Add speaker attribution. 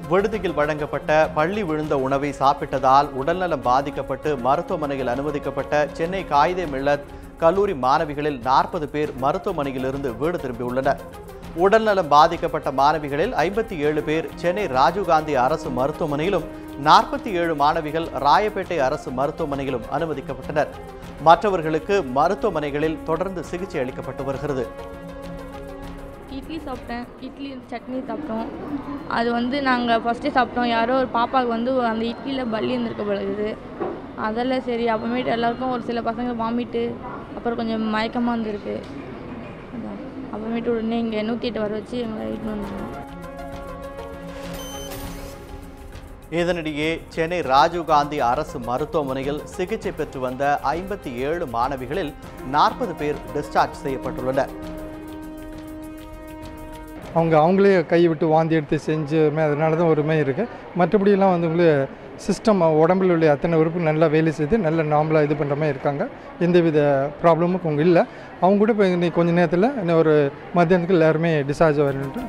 Speaker 1: விடுதியில் வழங்கப்பட்ட பள்ளி விழுந்த உணவை சாப்பிட்டதால் உடல்நலம் பாதிக்கப்பட்டு மருத்துவமனையில் அனுமதிக்கப்பட்ட சென்னை காயிதே மில்லத் கல்லூரி மாணவிகளில் 40 பேர் மருத்துவமனையிலிருந்து வீடு திரும்பியுள்ளனர். உடல்நலம் பாதிக்கப்பட்ட மாணவிகளில் 57 பேர் சென்னை ராஜீவ்காந்தி அரசு மருத்துவமனையிலும் 47 மாணவிகள் ராயப்பேட்டை அரசு மருத்துவமனையிலும் அனுமதிக்கப்பட்டனர். மற்றவர்களுக்கு மருத்துவமனைகளில் தொடர்ந்து சிகிச்சை அளிக்கப்பட்டு வருகிறது.
Speaker 2: இட்லி சாப்பிட்டேன், இட்லி சட்னி சாப்பிட்டோம். அது நாங்கள் ஃபஸ்ட்டே சாப்பிட்டோம். யாரோ ஒரு பாப்பாவுக்கு அந்த இட்லியில் பல்லி இருந்திருக்க பழகுது. அதெல்லாம் சரி, அப்புறமேட்டு எல்லாருக்கும் ஒரு சில பசங்க வாமிட்டு, அப்புறம் கொஞ்சம் மயக்கமாக இருந்திருக்கு. அதான் அப்புறமேட்டு உடனே இங்கே 108 வர வச்சு எங்களை இட்டுன்னு வந்தாங்க.
Speaker 1: இதனிடையே சென்னை ராஜீவ்காந்தி அரசு மருத்துவமனையில் சிகிச்சை பெற்று வந்த 57 மாணவிகளில் 40 பேர் டிஸ்சார்ஜ் செய்யப்பட்டுள்ளனர்.
Speaker 3: அவங்களே கை விட்டு வாந்தி எடுத்து செஞ்சுமே, அதனால தான் ஒருமே இருக்குது. மற்றபடியெல்லாம் உங்களுக்கு சிஸ்டம் உடம்பில் உள்ள அத்தனை உறுப்பு நல்லா வேலை செய்து நல்ல நார்மலாக இது பண்ணுற மாதிரி இருக்காங்க. எந்தவித ப்ராப்ளமும் அவங்க இல்லை. அவங்க கூட இப்போ இன்னைக்கு கொஞ்சம் நேரத்தில் இன்னும் ஒரு மத்தியானத்துக்கு எல்லாருமே டிஸ்சார்ஜ் வரணுன்ட்டு